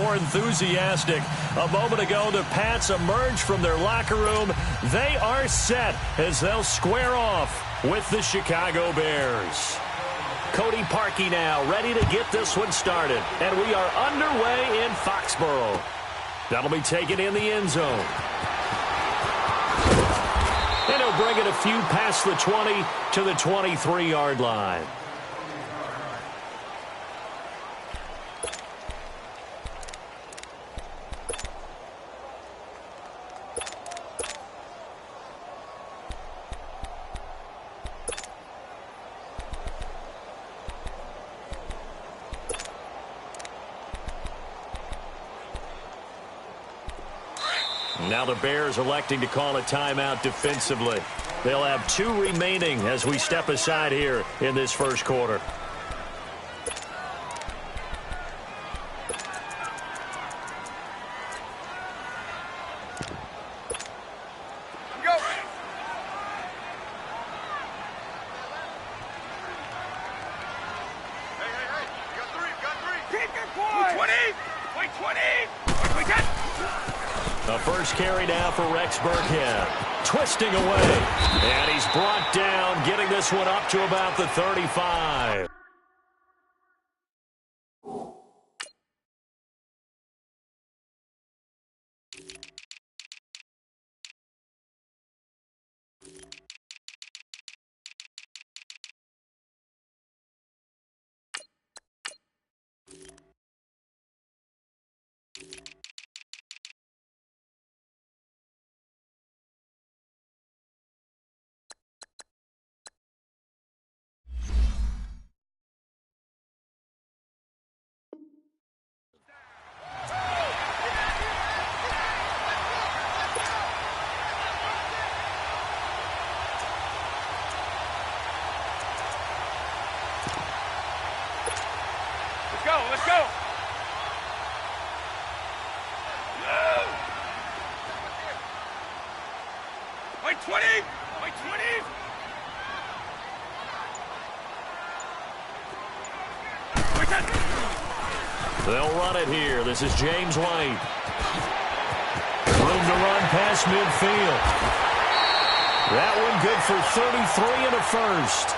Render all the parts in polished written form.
more enthusiastic. A moment ago, the Pats emerged from their locker room. They are set as they'll square off with the Chicago Bears. Cody Parkey now ready to get this one started. And we are underway in Foxborough. That'll be taken in the end zone. And he'll bring it a few past the 20 to the 23-yard line. Now the Bears electing to call a timeout defensively. They'll have 2 remaining as we step aside here in this first quarter. Go. Hey. You got 3. Keep it quiet. 20. Wait, 20. We got. The first carry now for Rex Burkhead. Twisting away. And he's brought down, getting this one up to about the 35. Let's go. Wait, 20. Wait, 20. They'll run it here. This is James White. Room to run past midfield. That one good for 33 and a first.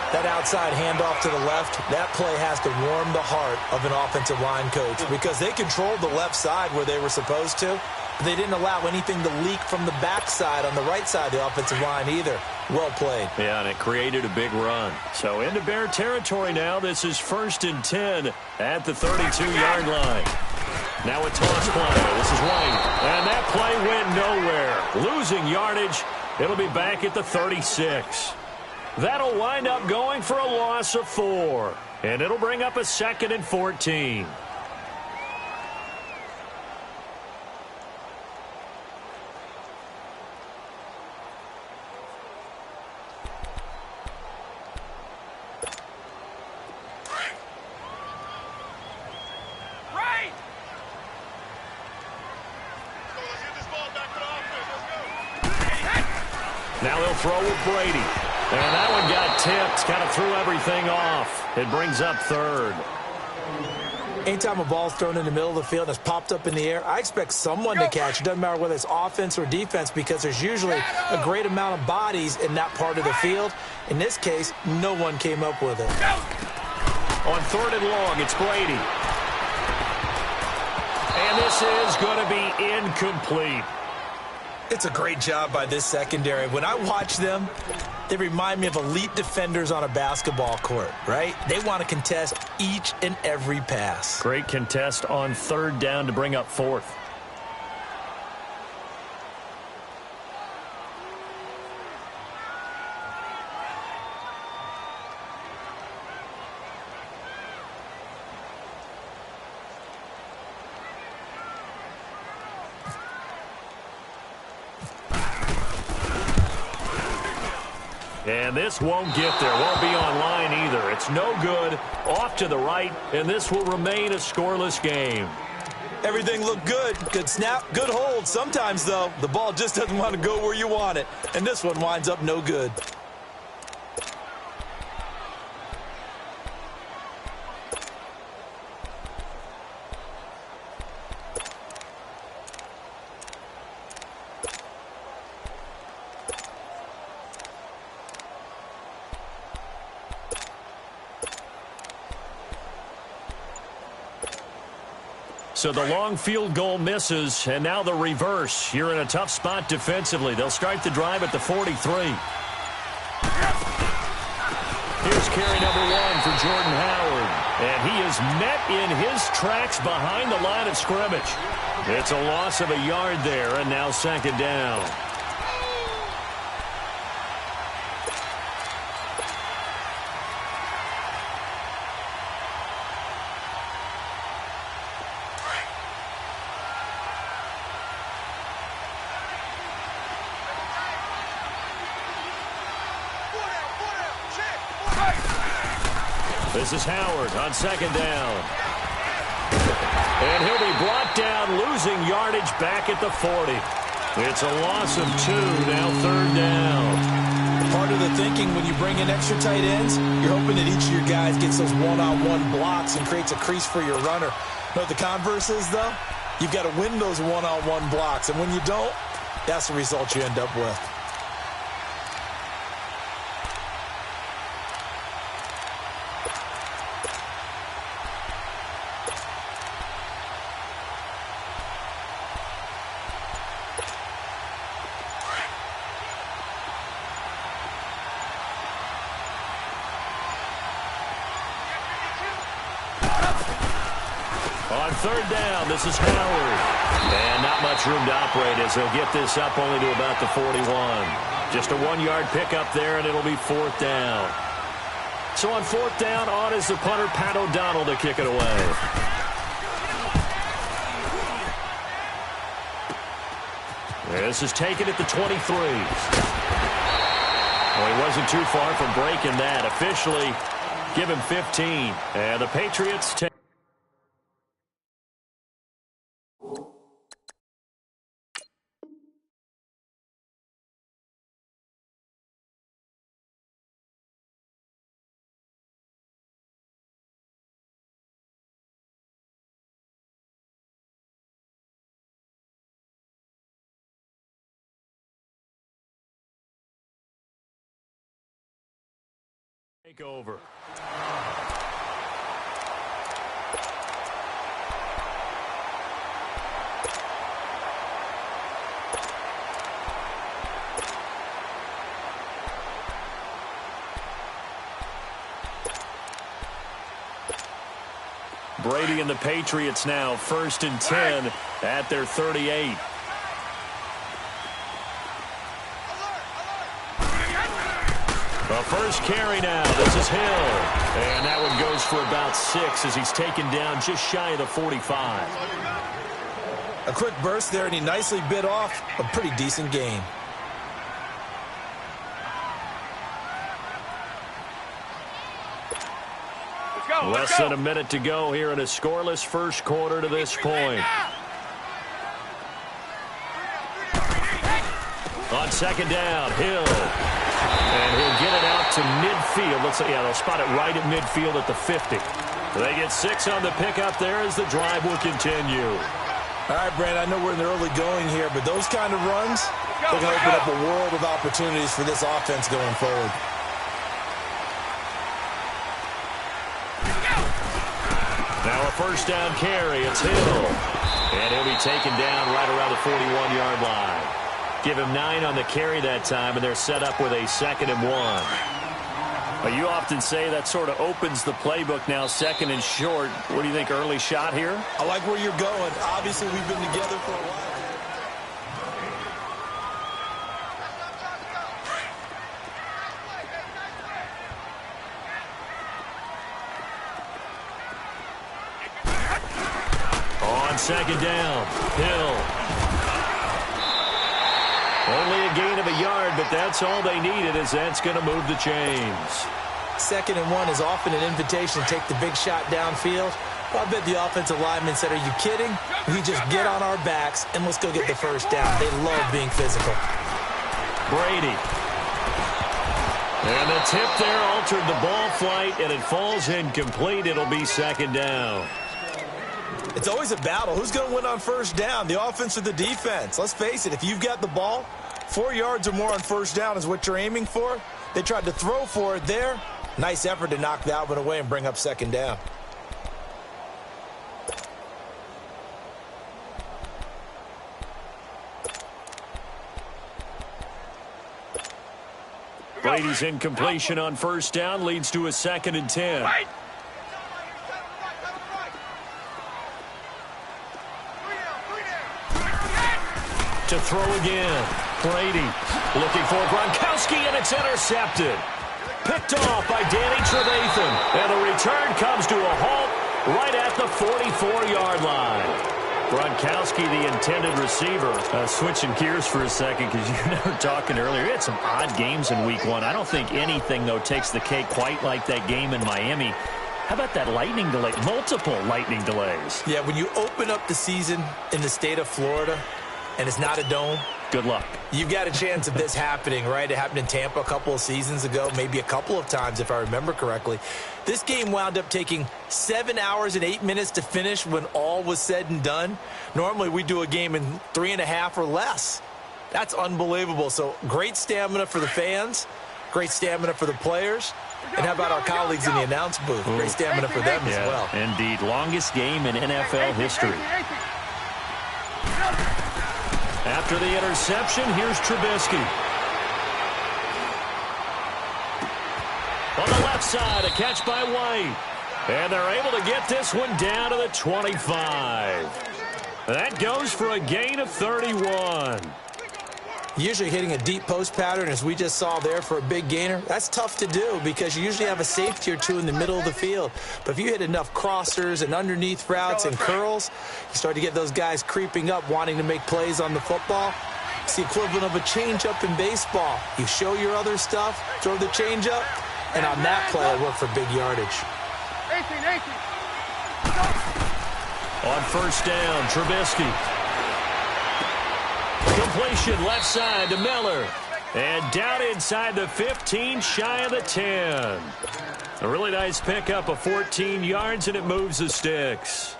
That outside handoff to the left, that play has to warm the heart of an offensive line coach because they controlled the left side where they were supposed to. They didn't allow anything to leak from the backside on the right side of the offensive line either. Well played. Yeah, and it created a big run. So into Bear territory now. This is 1st and 10 at the 32-yard line. Now a toss play. This is White. And that play went nowhere. Losing yardage. It'll be back at the 36. That'll wind up going for a loss of 4. And it'll bring up a 2nd and 14. Now they'll throw with Brady. And that one got tipped, kind of threw everything off. It brings up 3rd. Anytime a ball's thrown in the middle of the field and it's popped up in the air, I expect someone to catch. It doesn't matter whether it's offense or defense because there's usually a great amount of bodies in that part of the field. In this case, no one came up with it. On 3rd and long, it's Brady. And this is going to be incomplete. It's a great job by this secondary. When I watch them, they remind me of elite defenders on a basketball court, right? They want to contest each and every pass. Great contest on 3rd down to bring up 4th. And this won't get there. Won't be online either. It's no good. Off to the right, and this will remain a scoreless game. Everything looked good. Good snap, good hold. Sometimes, though, the ball just doesn't want to go where you want it. And this one winds up no good. So the long field goal misses, and now the reverse. You're in a tough spot defensively. They'll start the drive at the 43. Here's carry number 1 for Jordan Howard. And he is met in his tracks behind the line of scrimmage. It's a loss of a yard there, and now second down. This is Howard on second down. And he'll be brought down, losing yardage back at the 40. It's a loss of 2, now third down. Part of the thinking when you bring in extra tight ends, you're hoping that each of your guys gets those one-on-one blocks and creates a crease for your runner. You know what the converse is, though? You've got to win those one-on-one blocks, and when you don't, that's the result you end up with. On third down, this is Howard. And not much room to operate as they'll get this up only to about the 41. Just a 1-yard pickup there, and it'll be fourth down. So on fourth down, on is the punter, Pat O'Donnell, to kick it away. This is taken at the 23. Well, he wasn't too far from breaking that. Officially, give him 15. And the Patriots take. Take over. Brady and the Patriots now first and 10 at their 38. The first carry now. This is Hill. And that one goes for about 6 as he's taken down just shy of the 45. A quick burst there, and he nicely bit off a pretty decent gain. Less than a minute to go here in a scoreless first quarter to this point. On second down, Hill. And he'll get it out to midfield. Let's say, yeah, they'll spot it right at midfield at the 50. They get 6 on the pickup there as the drive will continue. All right, Brand, I know we're in the early going here, but those kind of runs, they're going to open up a world of opportunities for this offense going forward. Now a first down carry. It's Hill. And he'll be taken down right around the 41-yard line. Give him 9 on the carry that time, and they're set up with a 2nd and 1. Well, you often say that sort of opens the playbook now, 2nd and short. What do you think, early shot here? I like where you're going. Obviously, we've been together for a while. On second down, Hill. Only a gain of a yard, but that's all they needed, as that's going to move the chains. 2nd and 1 is often an invitation to take the big shot downfield. Well, I bet the offensive lineman said, are you kidding? We just get on our backs and let's go get the first down. They love being physical. Brady. And the tip there altered the ball flight, and it falls incomplete. It'll be 2nd down. It's always a battle. Who's going to win on first down, the offense or the defense? Let's face it, if you've got the ball, 4 yards or more on first down is what you're aiming for. They tried to throw for it there. Nice effort to knock that one away and bring up 2nd down. Brady's incompletion on first down leads to a 2nd and 10. Right. To throw again. Brady looking for Gronkowski, and it's intercepted. Picked off by Danny Trevathan. And the return comes to a halt right at the 44-yard line. Gronkowski, the intended receiver. Switching gears for a second, because you and I were talking earlier. We had some odd games in Week 1. I don't think anything, though, takes the cake quite like that game in Miami. How about that lightning delay? Multiple lightning delays. Yeah, when you open up the season in the state of Florida and it's not a dome, good luck. You've got a chance of this happening, right? It happened in Tampa a couple of seasons ago, maybe a couple of times if I remember correctly. This game wound up taking 7 hours and 8 minutes to finish when all was said and done. Normally we do a game in 3.5 or less. That's unbelievable. So great stamina for the fans, great stamina for the players. And how about our colleagues in the announce booth? Great stamina for them as well. Indeed. Longest game in NFL history. After the interception, here's Trubisky. On the left side, a catch by White. And they're able to get this one down to the 25. That goes for a gain of 31. Usually hitting a deep post pattern, as we just saw there, for a big gainer, that's tough to do because you usually have a safety or two in the middle of the field. But if you hit enough crossers and underneath routes and curls, you start to get those guys creeping up, wanting to make plays on the football. It's the equivalent of a changeup in baseball. You show your other stuff, throw the changeup, and on that play, I work for big yardage. 18. On first down, Trubisky. Completion left side to Miller. And down inside the 15, shy of the 10. A really nice pickup of 14 yards, and it moves the sticks.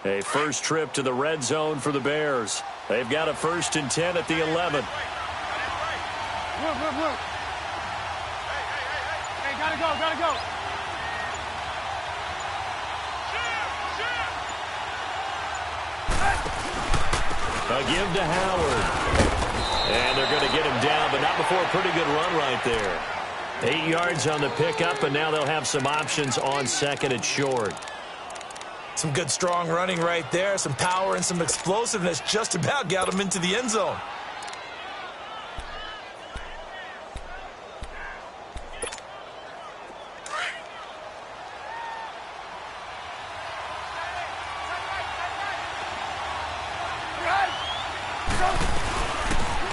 A first trip to the red zone for the Bears. They've got a 1st and 10 at the 11. Look. Hey, gotta go. A give to Howard. And they're going to get him down, but not before a pretty good run right there. 8 yards on the pickup, and now they'll have some options on 2nd and short. Some good, strong running right there. Some power and some explosiveness just about got him into the end zone.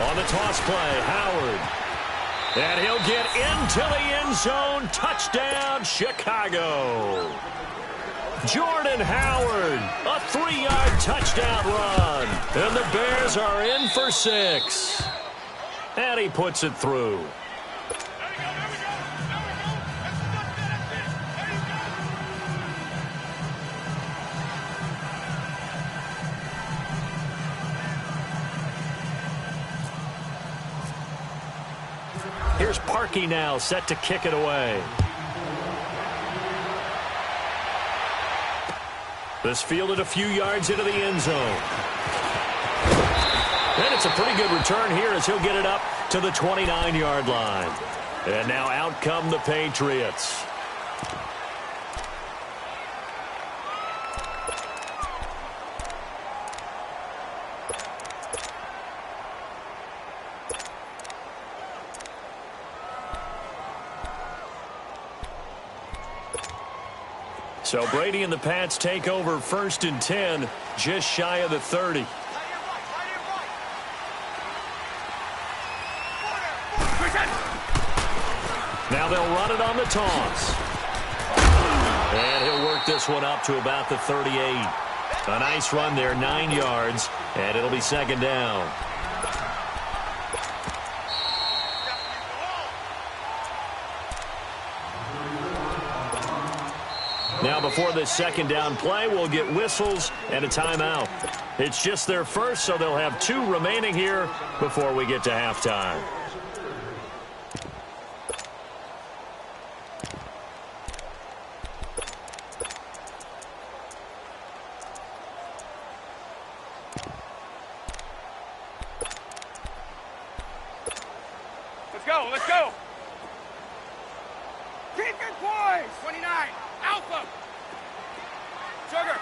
On the toss play, Howard. And he'll get into the end zone. Touchdown, Chicago. Jordan Howard, a 3-yard touchdown run. And the Bears are in for 6. And he puts it through. Here's Parkey now, set to kick it away. This fielded a few yards into the end zone. And it's a pretty good return here as he'll get it up to the 29-yard line. And now out come the Patriots. So Brady and the Pats take over 1st and 10, just shy of the 30. Now they'll run it on the toss. And he'll work this one up to about the 38. A nice run there, 9 yards, and it'll be 2nd down. Now before this 2nd down play, we'll get whistles and a timeout. It's just their first, so they'll have 2 remaining here before we get to halftime. go. Let's go. Keep it, boys. 29. Alpha. Sugar.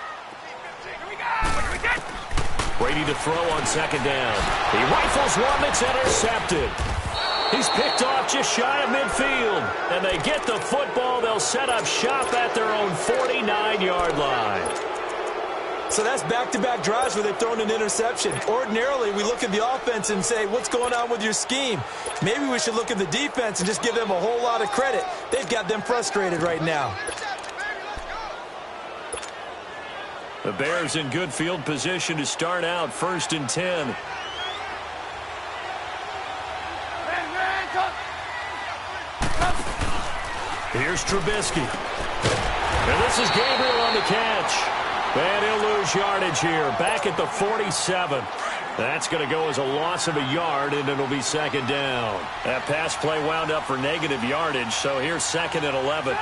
Here we go. What do we get? Brady to throw on second down. He rifles one that's intercepted. He's picked off just shy of midfield. And they get the football. They'll set up shop at their own 49-yard line. So that's back-to-back drives where they've thrown an interception. Ordinarily, we look at the offense and say, what's going on with your scheme? Maybe we should look at the defense and just give them a whole lot of credit. They've got them frustrated right now. The Bears in good field position to start out 1st and 10. Here's Trubisky. And this is Gabriel on the catch. And he'll lose yardage here. Back at the 47. That's going to go as a loss of a yard, and it'll be second down. That pass play wound up for negative yardage, so here's 2nd and 11.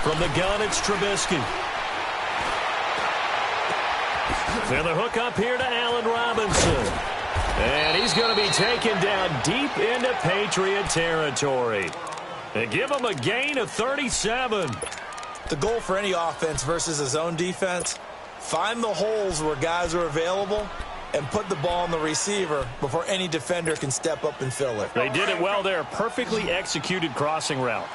From the gun, it's Trubisky. And the hook up here to Allen Robinson. And he's going to be taken down deep into Patriot territory. And give him a gain of 37. The goal for any offense versus a zone defense, find the holes where guys are available and put the ball on the receiver before any defender can step up and fill it. They did it well there. Perfectly executed crossing route.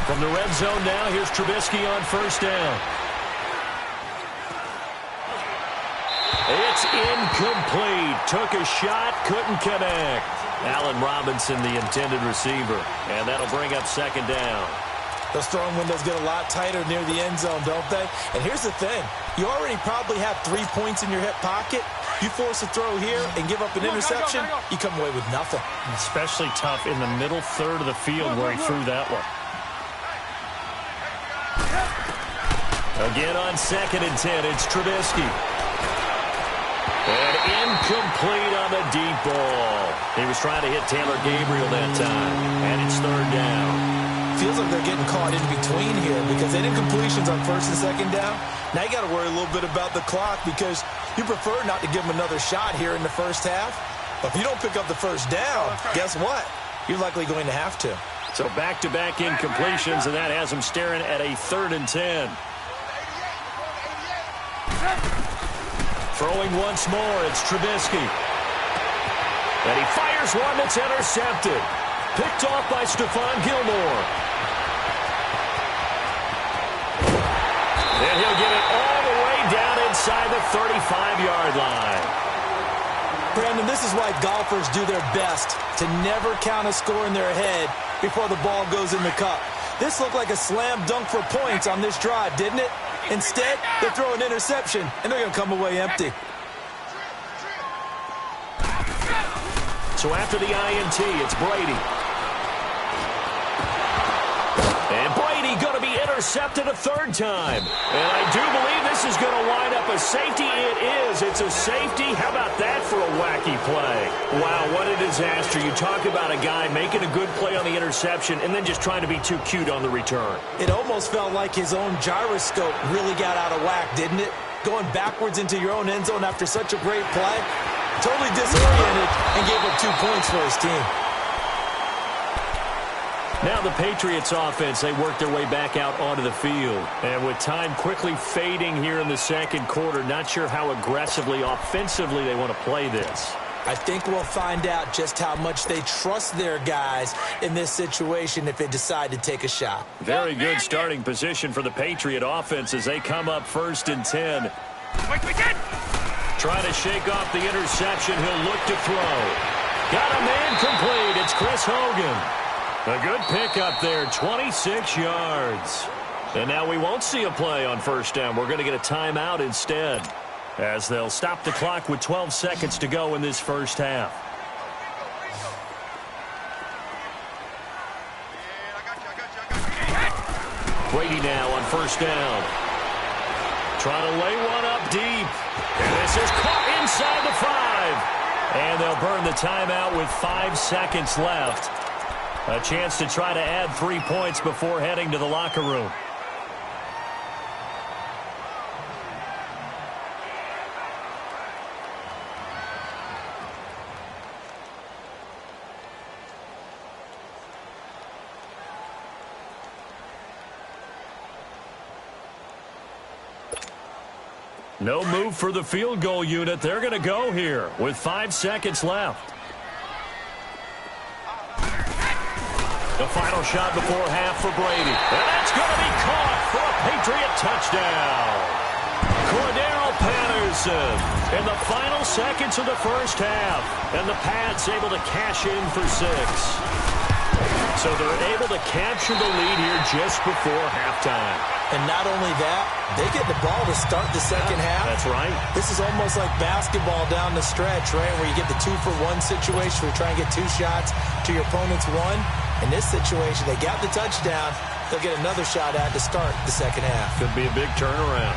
From the red zone now, here's Trubisky on 1st down. It's incomplete. Took a shot, couldn't connect. Allen Robinson, the intended receiver. And that'll bring up 2nd down. Those throwing windows get a lot tighter near the end zone, don't they? And here's the thing. You already probably have 3 points in your hip pocket. You force a throw here and give up an interception, you come away with nothing. Especially tough in the middle third of the field where he threw that one. Again on 2nd and 10, it's Trubisky. And incomplete on the deep ball. He was trying to hit Taylor Gabriel that time. And it's 3rd down. Feels like they're getting caught in between here because they did incompletions on 1st and 2nd down. Now you got to worry a little bit about the clock because you prefer not to give them another shot here in the first half. But if you don't pick up the 1st down, guess what? You're likely going to have to. So back-to-back incompletions, and that has him staring at a 3rd and 10. Throwing once more, it's Trubisky. And he fires one that's intercepted. Picked off by Stephon Gilmore. And he'll get it all the way down inside the 35-yard line. Brandon, this is why golfers do their best to never count a score in their head before the ball goes in the cup. This looked like a slam dunk for points on this drive, didn't it? Instead, they throw an interception, and they're going to come away empty. So after the INT, it's Brady. And Brady going to be intercepted a 3rd time. And I do believe this is going to wind up a safety. It is. It's a safety. How about that for a wacky play? Wow, what a disaster. You talk about a guy making a good play on the interception and then just trying to be too cute on the return. It almost felt like his own gyroscope really got out of whack, didn't it? Going backwards into your own end zone after such a great play. Totally disoriented and gave up 2 points for his team. Now the Patriots offense, they work their way back out onto the field. And with time quickly fading here in the 2nd quarter, not sure how aggressively, offensively they want to play this. I think we'll find out just how much they trust their guys in this situation if they decide to take a shot. Very good starting position for the Patriot offense as they come up 1st and 10. Trying to shake off the interception. He'll look to throw. Got a man complete. It's Chris Hogan. A good pickup there, 26 yards. And now we won't see a play on 1st down. We're going to get a timeout instead as they'll stop the clock with 12 seconds to go in this 1st half. Brady now on 1st down. Trying to lay one up deep. And this is caught inside the 5. And they'll burn the the timeout with 5 seconds left. A chance to try to add 3 points before heading to the locker room. No move for the field goal unit. They're going to go here with 5 seconds left. The final shot before half for Brady. And that's going to be caught for a Patriot touchdown. Cordero Patterson in the final seconds of the first half. And the Pats able to cash in for 6. So they're able to capture the lead here just before halftime. And not only that, they get the ball to start the second half. That's right. This is almost like basketball down the stretch, right, where you get the 2-for-1 situation where you try and get 2 shots to your opponent's 1. In this situation, they got the touchdown. They'll get another shot at to start the second half. Could be a big turnaround.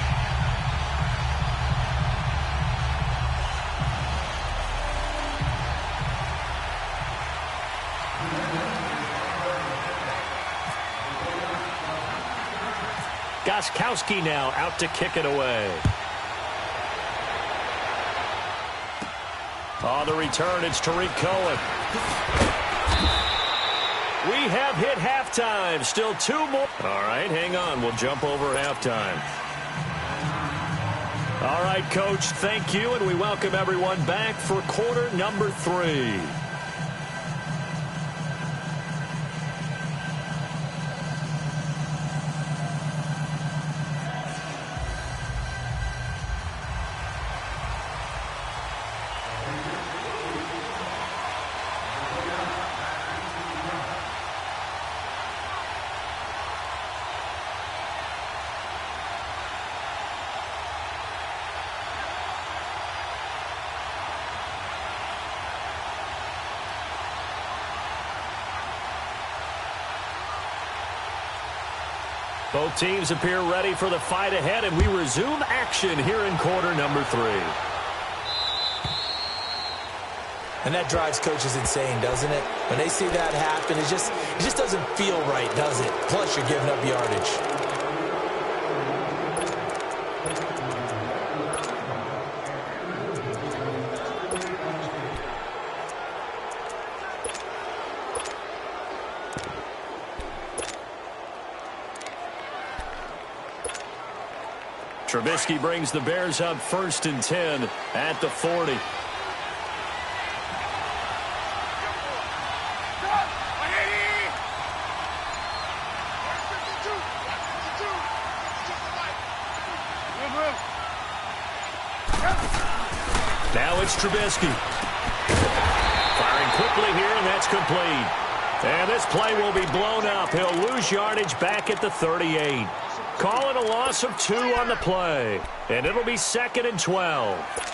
Gostkowski now out to kick it away. On the return, it's Tariq Cohen. We have hit halftime. Still 2 more. All right, hang on. We'll jump over halftime. All right, Coach, thank you, and we welcome everyone back for quarter number 3. Both teams appear ready for the fight ahead, and we resume action here in quarter number 3. And that drives coaches insane, doesn't it? When they see that happen, it just doesn't feel right, does it? Plus, you're giving up yardage. Trubisky brings the Bears up 1st and 10 at the 40. Now it's Trubisky. Firing quickly here, and that's complete. And this play will be blown up. He'll lose yardage back at the 38. Calling a loss of 2 on the play. And it'll be 2nd and 12.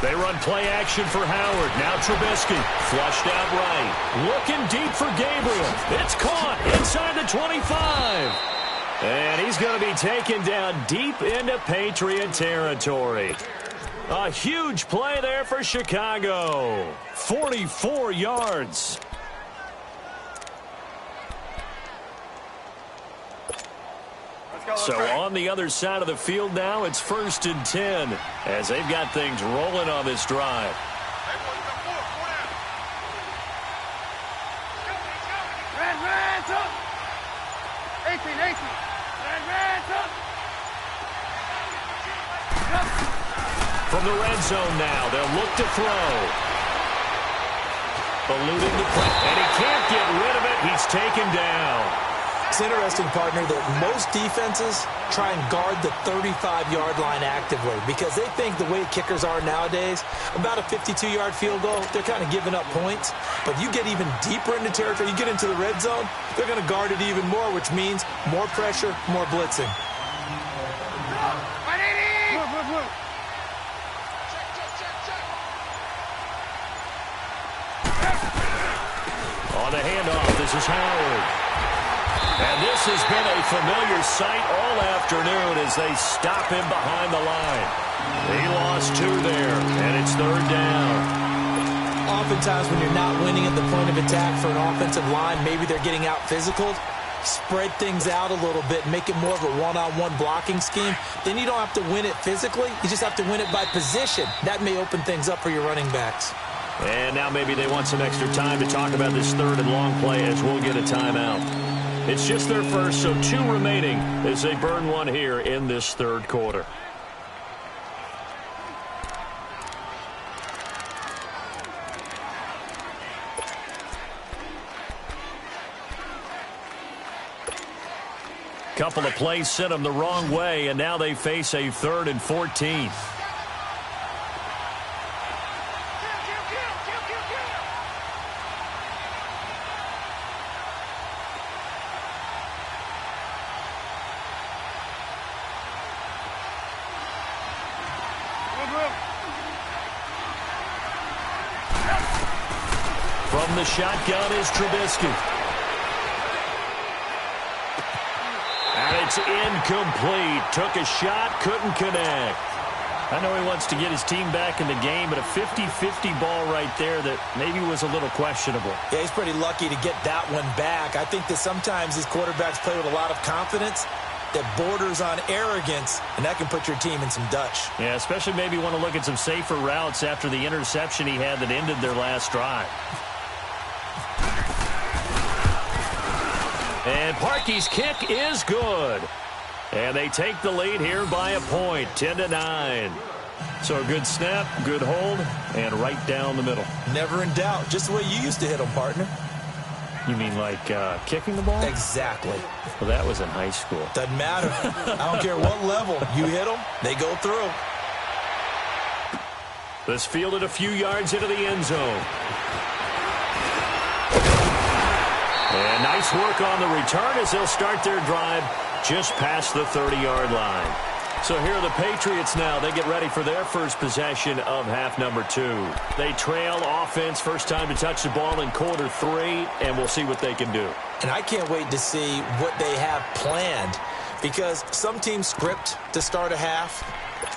They run play action for Howard. Now Trubisky. Flushed out right. Looking deep for Gabriel. It's caught inside the 25. And he's going to be taken down deep into Patriot territory. A huge play there for Chicago. 44 yards. So on the other side of the field now, it's 1st and 10 as they've got things rolling on this drive. From the red zone now, they'll look to throw. Eluding the play, and he can't get rid of it. He's taken down. It's interesting, partner, that most defenses try and guard the 35-yard line actively because they think the way kickers are nowadays, about a 52-yard field goal, they're kind of giving up points. But you get even deeper into territory, you get into the red zone, they're going to guard it even more, which means more pressure, more blitzing. On the handoff, this is Howard. And this has been a familiar sight all afternoon as they stop him behind the line. He lost 2 there, and it's 3rd down. Oftentimes when you're not winning at the point of attack for an offensive line, maybe they're getting out physical. Spread things out a little bit, make it more of a one-on-one blocking scheme. Then you don't have to win it physically. You just have to win it by position. That may open things up for your running backs. And now maybe they want some extra time to talk about this 3rd and long play as we'll get a timeout. It's just their first, so 2 remaining as they burn 1 here in this 3rd quarter. Couple of plays sent them the wrong way, and now they face a 3rd and 14. From the shotgun is Trubisky. And it's incomplete. Took a shot, couldn't connect. I know he wants to get his team back in the game, but a 50-50 ball right there that maybe was a little questionable. Yeah, he's pretty lucky to get that one back. I think that sometimes these quarterbacks play with a lot of confidence that borders on arrogance, and that can put your team in some Dutch. Yeah, especially maybe want to look at some safer routes after the interception he had that ended their last drive. And Parkey's kick is good. And they take the lead here by a point, 10-9. So a good snap, good hold, and right down the middle. Never in doubt. Just the way you used to hit them, partner. You mean like kicking the ball? Exactly. Well, that was in high school. Doesn't matter. I don't care what level. You hit them, they go through. This fielded a few yards into the end zone. And nice work on the return as they'll start their drive just past the 30-yard line. So here are the Patriots now. They get ready for their first possession of half number 2. They trail offense, first time to touch the ball in quarter 3, and we'll see what they can do. And I can't wait to see what they have planned, because some teams script to start a half.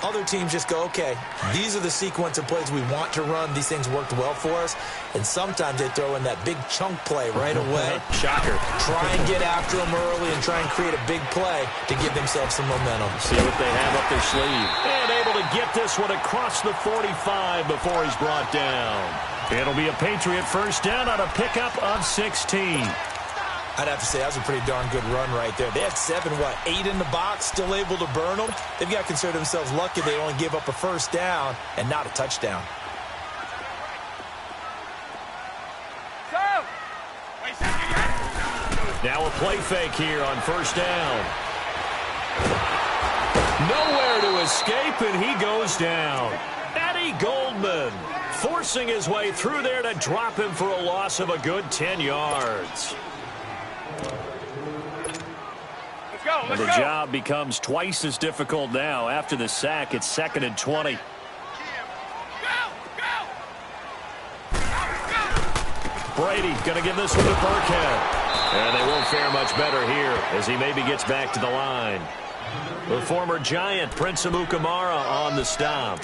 Other teams just go, okay, these are the sequence of plays we want to run. These things worked well for us. And sometimes they throw in that big chunk play right away. Shocker. Try and get after them early and try and create a big play to give themselves some momentum. See what they have up their sleeve. And able to get this one across the 45 before he's brought down. It'll be a Patriot first down on a pickup of 16. I'd have to say that was a pretty darn good run right there. They had 8 in the box, still able to burn them. They've got to consider themselves lucky they only gave up a first down and not a touchdown. Now a play fake here on first down. Nowhere to escape, and he goes down. Eddie Goldman forcing his way through there to drop him for a loss of a good 10 yards. And the job becomes twice as difficult now. After the sack, it's 2nd and 20. Brady going to give this one to Burkhead. And they won't fare much better here as he maybe gets back to the line. The former Giant, Prince Amukamara, on the stop.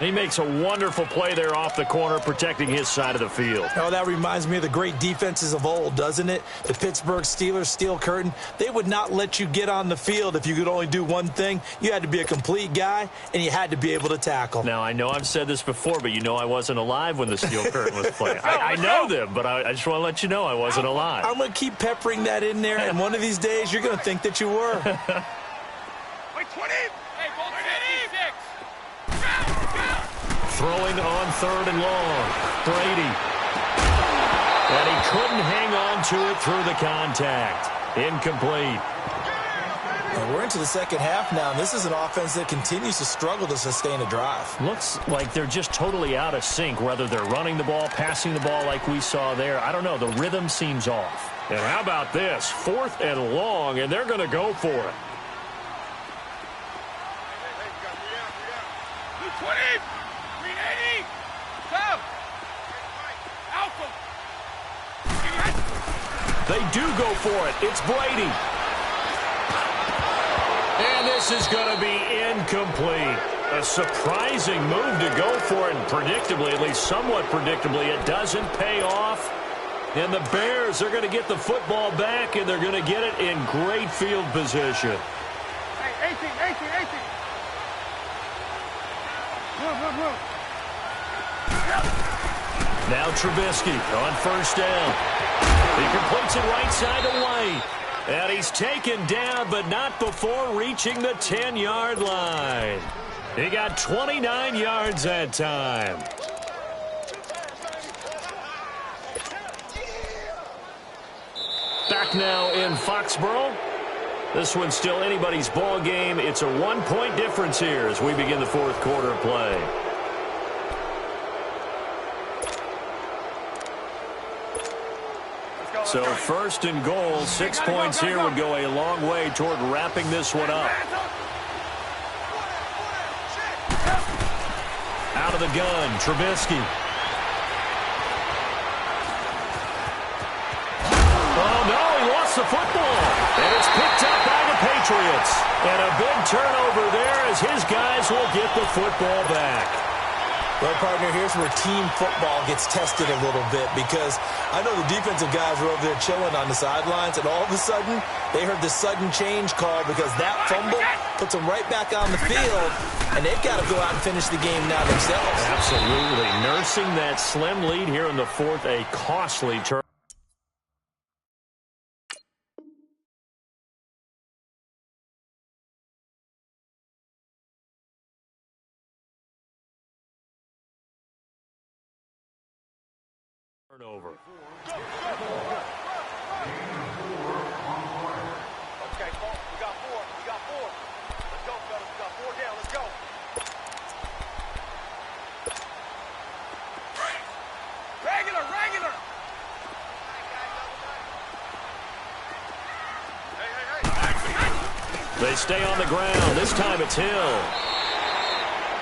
He makes a wonderful play there off the corner, protecting his side of the field. Oh, that reminds me of the great defenses of old, doesn't it? The Pittsburgh Steelers, Steel Curtain. They would not let you get on the field if you could only do one thing. You had to be a complete guy, and you had to be able to tackle. Now, I know I've said this before, but you know I wasn't alive when the Steel Curtain was playing. I know them, but I just want to let you know I wasn't alive. I'm going to keep peppering that in there, and one of these days you're going to think that you were. Wait, 20! Hey, ball 56! Throwing on 3rd and long. Brady. couldn't hang on to it through the contact. Incomplete. And we're into the second half now, and this is an offense that continues to struggle to sustain a drive. Looks like they're just totally out of sync, whether they're running the ball, passing the ball like we saw there. I don't know. The rhythm seems off. And how about this? 4th and long, and they're going to go for it. 220, 380, go. Alpha. They do go for it. It's Brady. And this is going to be incomplete. A surprising move to go for it, and predictably, at least somewhat predictably, it doesn't pay off. And the Bears are going to get the football back, and they're going to get it in great field position. Hey, 18. Move. Now Trubisky on 1st down. He completes it right side to White. And he's taken down, but not before reaching the 10-yard line. He got 29 yards that time. Back now in Foxborough. This one's still anybody's ball game. It's a 1-point difference here as we begin the 4th quarter of play. So 1st and goal, 6 points here would go a long way toward wrapping this one up. Out of the gun, Trubisky. Oh, no, he lost the football. And it's picked up by the Patriots. And a big turnover there as his guys will get the football back. Well, partner, here's where team football gets tested a little bit, because I know the defensive guys were over there chilling on the sidelines, and all of a sudden, they heard the sudden change call because that fumble puts them right back on the field, and they've got to go out and finish the game now themselves. Absolutely. Nursing that slim lead here in the 4th, a costly turn. Turnover. Okay, Paul, we got 4. Let's go, fellas. We got 4 down. Let's go. Regular. Hey. They stay on the ground. This time it's Hill.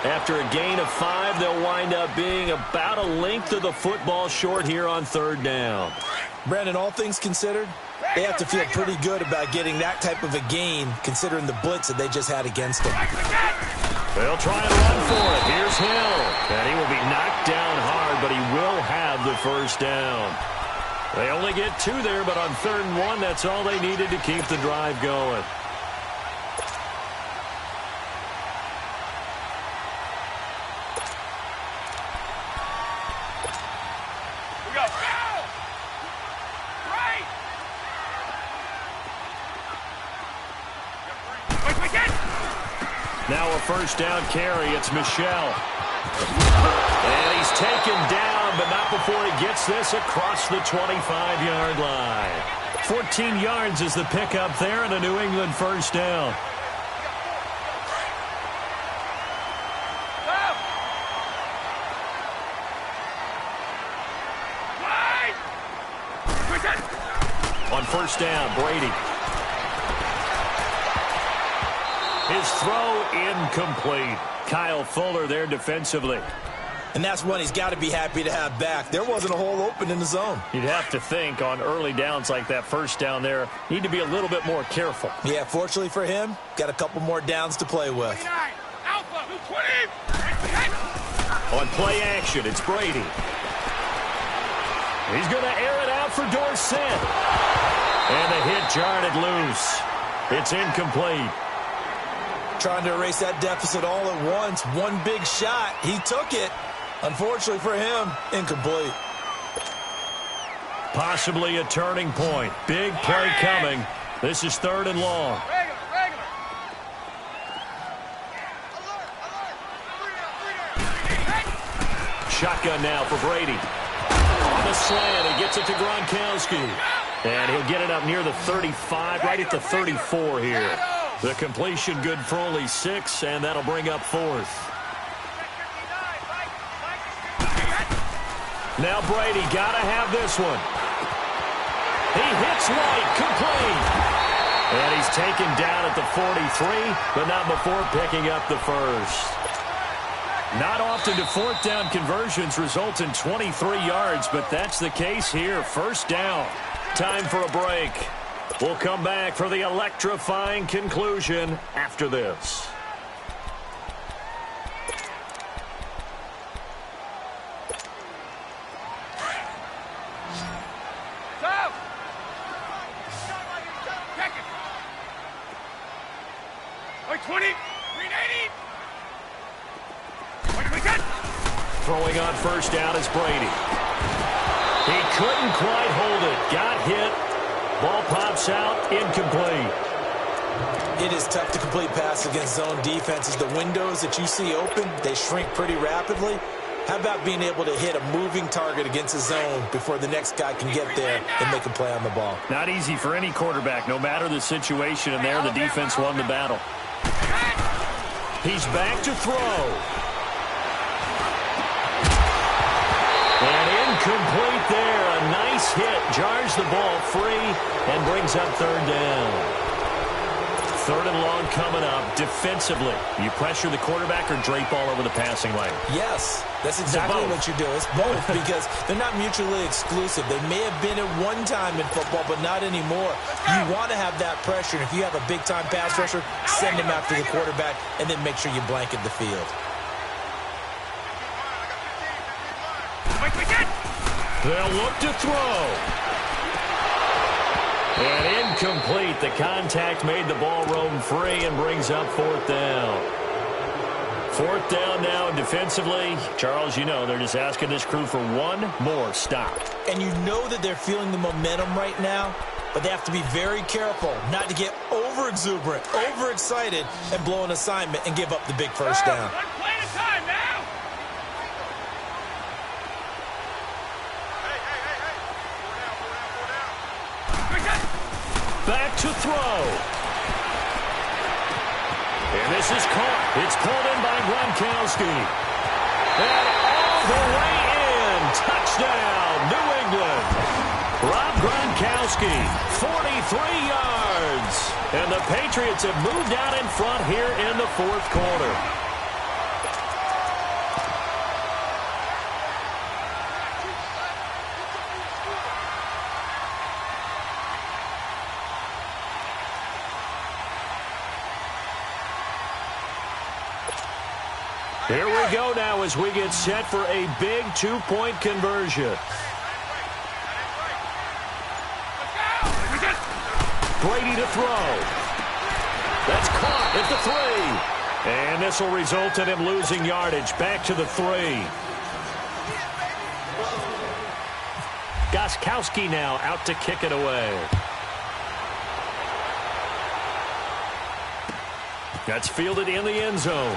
After a gain of 5, they'll wind up being about a length of the football short here on 3rd down. Brandon, all things considered, they have to feel pretty good about getting that type of a gain, considering the blitz that they just had against them. They'll try and run for it. Here's Hill. And he will be knocked down hard, but he will have the 1st down. They only get 2 there, but on 3rd and 1, that's all they needed to keep the drive going. Now a 1st down carry. It's Michelle. And he's taken down, but not before he gets this across the 25-yard line. 14 yards is the pickup there, and a New England 1st down. On 1st down, Brady. His throw incomplete. Kyle Fuller there defensively. And that's one he's got to be happy to have back. There wasn't a hole open in the zone. You'd have to think on early downs like that 1st down there, need to be a little bit more careful. Yeah, fortunately for him, got a couple more downs to play with. 29, Alpha, 20. On play action, it's Brady. He's going to air it out for Dorsett. And the hit jarred it loose. It's incomplete. Trying to erase that deficit all at once. One big shot. He took it. Unfortunately for him, incomplete. Possibly a turning point. Big play coming. This is 3rd and long. Regular. Shotgun now for Brady. On the The slant. He gets it to Gronkowski. And he'll get it up near the 35, right at the 34 here. The completion good for only 6, and that'll bring up 4th. Now Brady got to have this one. He hits White, complete. And he's taken down at the 43, but not before picking up the first. Not often do 4th down conversions result in 23 yards, but that's the case here. First down. Time for a break. We'll come back for the electrifying conclusion after this. Stop! Check it! Wait, 20! 380! Wait, we good! Throwing on first down is Brady. He couldn't quite hold it. Got hit. Ball pops out. Incomplete. It is tough to complete passes against zone defenses. The windows that you see open, they shrink pretty rapidly. How about being able to hit a moving target against a zone before the next guy can get there and make a play on the ball? Not easy for any quarterback, no matter the situation, and there the defense won the battle. He's back to throw. And incomplete there. A nice hit. Jars the ball free and brings up 3rd down. 3rd and long coming up. Defensively, you pressure the quarterback or drape all over the passing lane? Yes, that's exactly what you do. It's both because they're not mutually exclusive. They may have been at one time in football, but not anymore. You want to have that pressure. And if you have a big-time pass rusher, send him after the quarterback and then make sure you blanket the field. They'll look to throw. And incomplete. The contact made the ball roam free and brings up 4th down. 4th down now, and defensively, Charles, you know, they're just asking this crew for one more stop. And you know that they're feeling the momentum right now, but they have to be very careful not to get over-exuberant, over-excited, and blow an assignment and give up the big first down. One play at a time now! Back to throw. And this is caught. It's pulled in by Gronkowski. And all the way in. Touchdown, New England. Rob Gronkowski, 43 yards. And the Patriots have moved out in front here in the 4th quarter. Here we go now as we get set for a big 2-point conversion. Brady to throw. That's caught at the 3. And this will result in him losing yardage. Back to the 3. Gostkowski now out to kick it away. That's fielded in the end zone.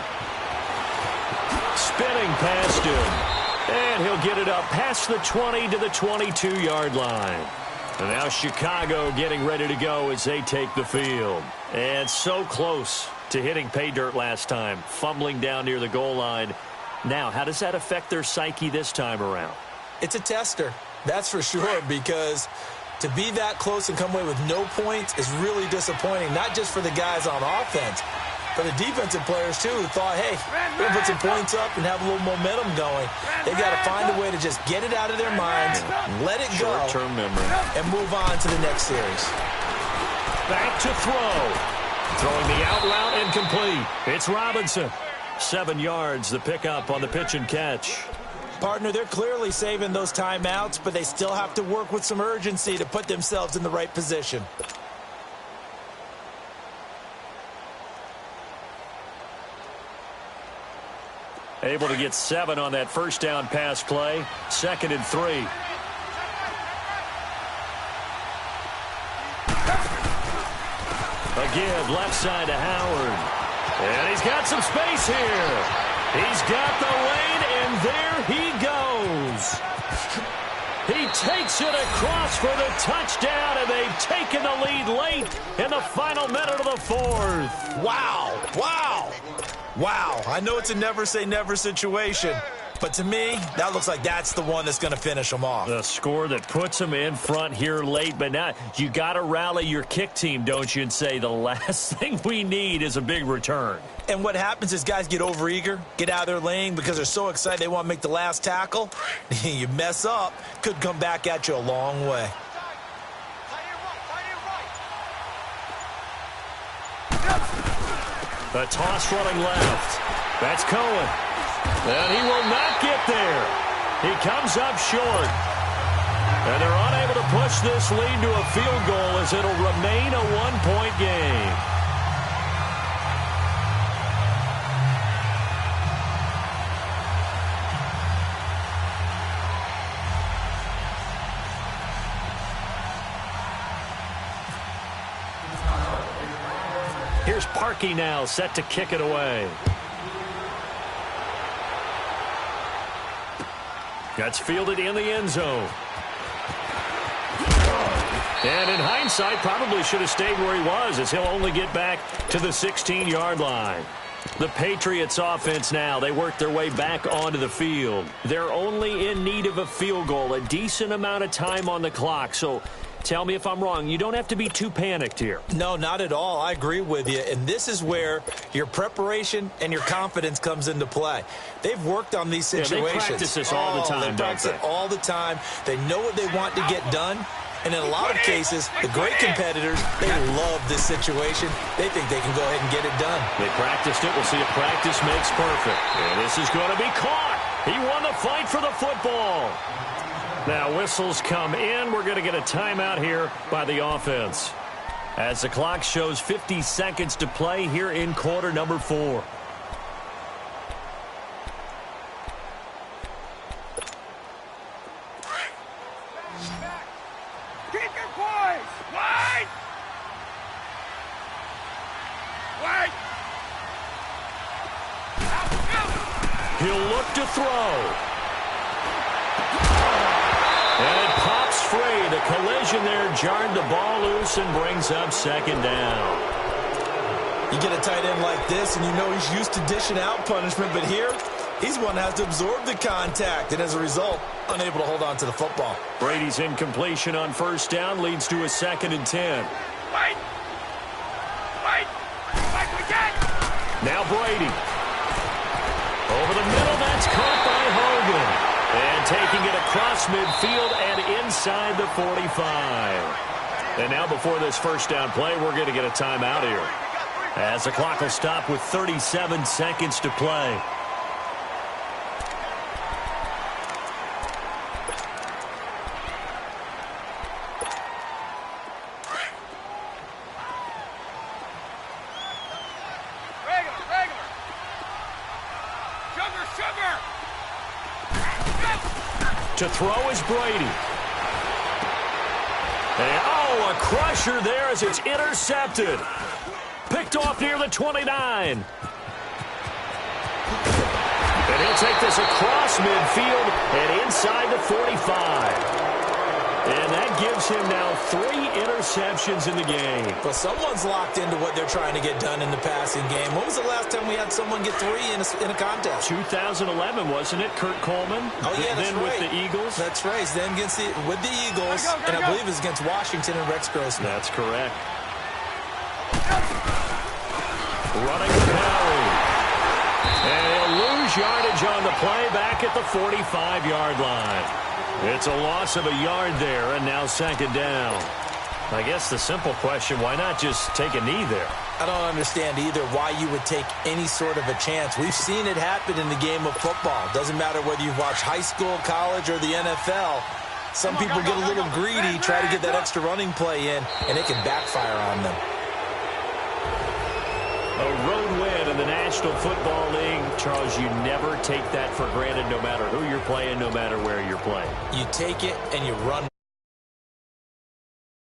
Spinning past him. And he'll get it up past the 20 to the 22-yard line. And now Chicago getting ready to go as they take the field. And so close to hitting pay dirt last time. Fumbling down near the goal line. Now, how does that affect their psyche this time around? It's a tester, that's for sure, because to be that close and come away with no points is really disappointing, not just for the guys on offense, but the defensive players, too, who thought, hey, we're going to put some points up and have a little momentum going. They've got to find a way to just get it out of their minds, let it go, short-term memory, and move on to the next series. Back to throw. Throwing the out route incomplete. It's Robinson. 7 yards, the pickup on the pitch and catch. Partner, they're clearly saving those timeouts, but they still have to work with some urgency to put themselves in the right position. Able to get 7 on that first down pass play. 2nd and 3. Again, left side to Howard. And he's got some space here. He's got the lane, and there he goes. He takes it across for the touchdown, and they've taken the lead late in the final minute of the fourth. Wow. Wow. Wow. I know it's a never-say-never situation, but to me, that looks like that's the one that's going to finish them off. The score that puts them in front here late, but now you got to rally your kick team, don't you, and say the last thing we need is a big return. And what happens is guys get overeager, get out of their lane because they're so excited they want to make the last tackle. You mess up, could come back at you a long way. The toss running left. That's Cohen. And he will not get there. He comes up short. And they're unable to push this lead to a field goal as it'll remain a one-point game. Here's Parkey now, set to kick it away. That's fielded in the end zone. And in hindsight, probably should have stayed where he was, as he'll only get back to the 16-yard line. The Patriots offense now, they work their way back onto the field. They're only in need of a field goal, a decent amount of time on the clock. So tell me if I'm wrong. You don't have to be too panicked here. No, not at all. I agree with you. And this is where your preparation and your confidence comes into play. They've worked on these situations. Yeah, they practice this all the time, They practice it all the time. They know what they want to get done. And in a lot of cases, the great competitors, they love this situation. They think they can go ahead and get it done. They practiced it. We'll see if practice makes perfect. And this is going to be caught. He won the fight for the football. Now whistles come in. We're going to get a timeout here by the offense, as the clock shows 50 seconds to play here in quarter number 4. Keep your poise! Wide! Wide! He'll look to throw. And it pops free. The collision there jarred the ball loose and brings up second down. You get a tight end like this, and you know he's used to dishing out punishment, but here, he's one that has to absorb the contact, and as a result, unable to hold on to the football. Brady's incompletion on first down leads to a 2nd and 10. Wait! Wait! Wait, we get! Now Brady. Over the middle, that's caught by Hogan. And taking it across midfield and inside the 45. And now before this first down play, we're going to get a timeout here, as the clock will stop with 37 seconds to play. To throw is Brady. And, oh, a crusher there as it's intercepted. Picked off near the 29. And he'll take this across midfield and inside the 45. And that gives him now 3 interceptions in the game. But someone's locked into what they're trying to get done in the passing game. When was the last time we had someone get 3 in a contest? 2011, wasn't it? Kurt Coleman. Oh, yeah, that's then right. With the Eagles. That's right. Then with the Eagles, and I believe it's against Washington and Rex Grossman. That's correct. Running the penalty. And he'll lose yardage on the play back at the 45-yard line. It's a loss of a yard there, and now 2nd down. I guess the simple question, why not just take a knee there? I don't understand either why you would take any sort of a chance. We've seen it happen in the game of football. Doesn't matter whether you've watched high school, college, or the NFL. Some people get a little greedy, try to get that extra running play in, and it can backfire on them. A road win in the National Football League. Charles, you never take that for granted, no matter who you're playing, no matter where you're playing. You take it and you run.